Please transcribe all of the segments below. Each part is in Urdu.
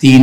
3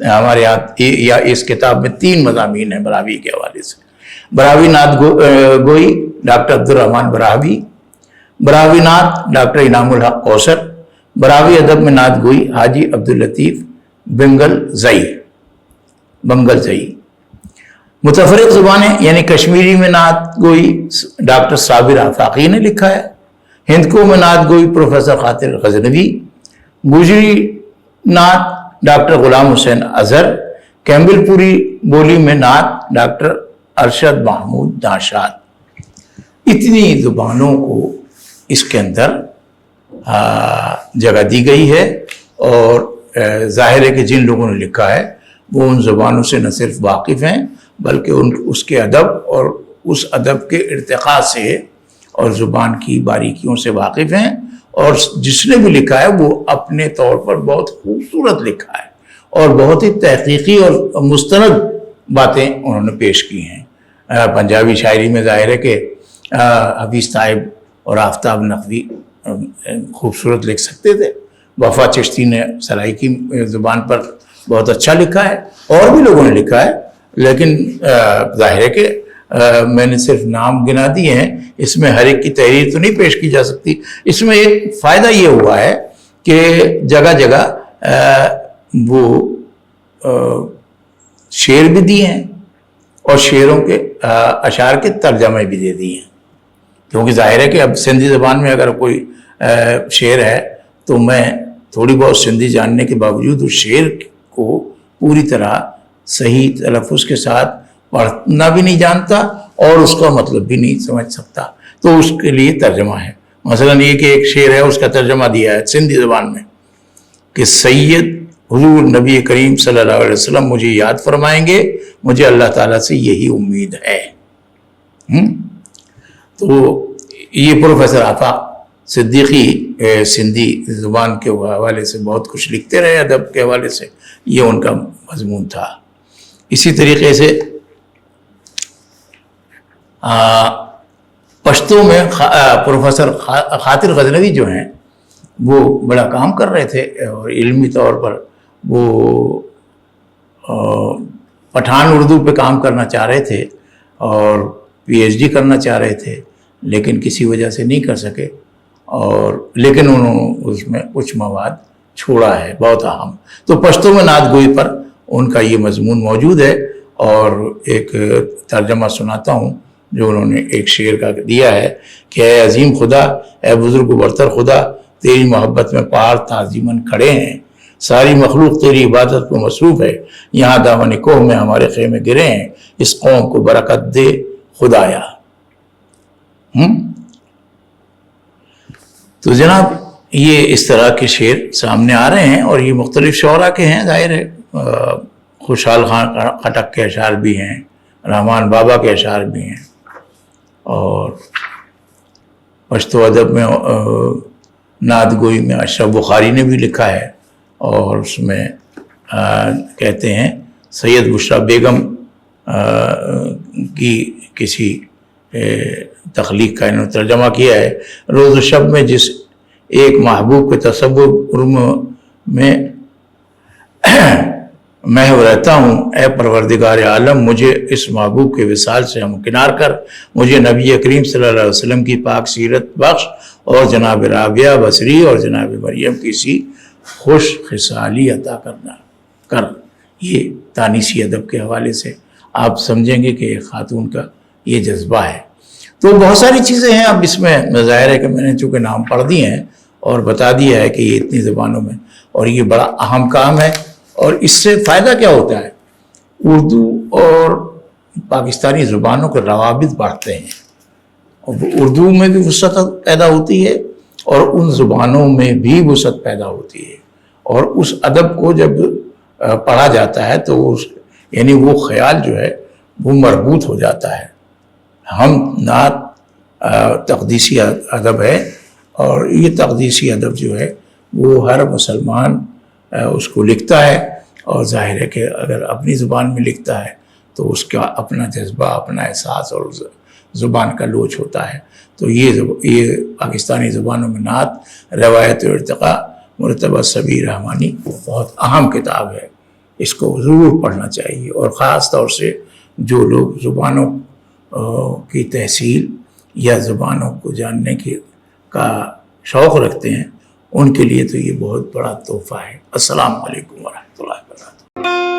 ہمارے یہاں یا اس کتاب میں 3 مضامین ہیں براہوی کے حوالے سے. براہوی نعت گوئی ڈاکٹر عبدالرحمن براہوی، براہوی نعت ڈاکٹر انعام الحق کوثر، براہوی ادب میں نعت گوئی حاجی عبداللطیف بنگل زئی. متفرق زبانیں یعنی کشمیری میں نعت گوئی ڈاکٹر صابر آفاقی نے لکھا ہے، ہندکو میں نعت گوئی پروفیسر خاطر غزنوی، گوجری نعت ڈاکٹر غلام حسین اظہر، کیمبل پوری بولی میں نعت ڈاکٹر ارشد محمود ناشاد. اتنی زبانوں کو اس کے اندر جگہ دی گئی ہے، اور ظاہر ہے کہ جن لوگوں نے لکھا ہے وہ ان زبانوں سے نہ صرف واقف ہیں بلکہ اس کے ادب اور اس ادب کے ارتقاء سے اور زبان کی باریکیوں سے واقف ہیں، اور جس نے بھی لکھا ہے وہ اپنے طور پر بہت خوبصورت لکھا ہے اور بہت ہی تحقیقی اور مستند باتیں انہوں نے پیش کی ہیں. پنجابی شاعری میں ظاہر ہے کہ حفیظ طائب اور آفتاب نقوی خوبصورت لکھ سکتے تھے. وفا چشتی نے سرائکی زبان پر بہت اچھا لکھا ہے، اور بھی لوگوں نے لکھا ہے، لیکن ظاہر ہے کہ میں نے صرف نام گنا دیے ہیں، اس میں ہر ایک کی تحریر تو نہیں پیش کی جا سکتی. اس میں ایک فائدہ یہ ہوا ہے کہ جگہ جگہ وہ شعر بھی دیے ہیں اور شعروں کے اشعار کے ترجمے بھی دے دیے ہیں، کیونکہ ظاہر ہے کہ اب سندھی زبان میں اگر کوئی شعر ہے تو میں تھوڑی بہت سندھی جاننے کے باوجود اس شعر کو پوری طرح صحیح تلفظ کے ساتھ پڑھنا بھی نہیں جانتا اور اس کا مطلب بھی نہیں سمجھ سکتا، تو اس کے لیے ترجمہ ہے. مثلا یہ کہ ایک شعر ہے، اس کا ترجمہ دیا ہے سندھی زبان میں کہ سید حضور نبی کریم صلی اللہ علیہ وسلم مجھے یاد فرمائیں گے، مجھے اللہ تعالیٰ سے یہی امید ہے. تو یہ پروفیسر آفاق صدیقی سندھی زبان کے حوالے سے بہت کچھ لکھتے رہے، ادب کے حوالے سے یہ ان کا مضمون تھا. اسی طریقے سے پشتو میں پروفیسر خاطر غزنوی جو ہیں وہ بڑا کام کر رہے تھے، اور علمی طور پر وہ پٹھان اردو پہ کام کرنا چاہ رہے تھے اور PhD کرنا چاہ رہے تھے، لیکن کسی وجہ سے نہیں کر سکے، لیکن انہوں نے اس میں کچھ مواد چھوڑا ہے بہت اہم. تو پشتو میں نعت گوئی پر ان کا یہ مضمون موجود ہے، اور ایک ترجمہ سناتا ہوں جو انہوں نے ایک شعر کا دیا ہے کہ اے عظیم خدا، اے بزرگ و برتر خدا، تیری محبت میں پہاڑ تعظیماً کھڑے ہیں، ساری مخلوق تیری عبادت کو مصروف ہے، یہاں دامن کوہ میں ہمارے خیمے گرے ہیں، اس قوم کو برکت دے خدایا. تو جناب یہ اس طرح کے شعر سامنے آ رہے ہیں، اور یہ مختلف شعراء کے ہیں. ظاہر ہے خوشحال خان خٹک کے اشعار بھی ہیں، رحمان بابا کے اشعار بھی ہیں، اور پشتو ادب میں نعت گوئی میں اشرف بخاری نے بھی لکھا ہے، اور اس میں کہتے ہیں سید بشریٰ بیگم کی کسی تخلیق کا انہوں نے ترجمہ کیا ہے. روز و شب میں جس ایک محبوب کے تصور میں محو رہتا ہوں، اے پروردگار عالم مجھے اس محبوب کے وصال سے ہمکنار کر، مجھے نبی کریم صلی اللہ علیہ وسلم کی پاک سیرت بخش، اور جناب رابعہ بصری اور جناب مریم کی سی خوش خصالی عطا کر. یہ تانیسی ادب کے حوالے سے آپ سمجھیں گے کہ ایک خاتون کا یہ جذبہ ہے. تو بہت ساری چیزیں ہیں. اب اس میں ظاہر ہے کہ میں نے چونکہ نام پڑھ دیے ہیں اور بتا دیا ہے کہ یہ اتنی زبانوں میں، اور یہ بڑا اہم کام ہے. اور اس سے فائدہ کیا ہوتا ہے؟ اردو اور پاکستانی زبانوں کے روابط بڑھتے ہیں، اور اردو میں بھی وسعت پیدا ہوتی ہے اور ان زبانوں میں بھی وسعت پیدا ہوتی ہے، اور اس ادب کو جب پڑھا جاتا ہے تو یعنی وہ خیال جو ہے وہ مربوط ہو جاتا ہے. ہم نعت تقدیسی ادب ہے، اور یہ تقدیسی ادب جو ہے وہ ہر مسلمان اس کو لکھتا ہے، اور ظاہر ہے کہ اگر اپنی زبان میں لکھتا ہے تو اس کا اپنا جذبہ، اپنا احساس اور زبان کا لوچ ہوتا ہے. تو یہ پاکستانی زبانوں میں نعت روایت و ارتقاء مرتبہ صبی رحمانی بہت اہم کتاب ہے. اس کو ضرور پڑھنا چاہیے، اور خاص طور سے جو لوگ زبانوں کی تحصیل یا زبانوں کو جاننے کا شوق رکھتے ہیں ان کے لیے تو یہ بہت بڑا تحفہ ہے۔ السلام علیکم ورحمۃ اللہ وبرکاتہ۔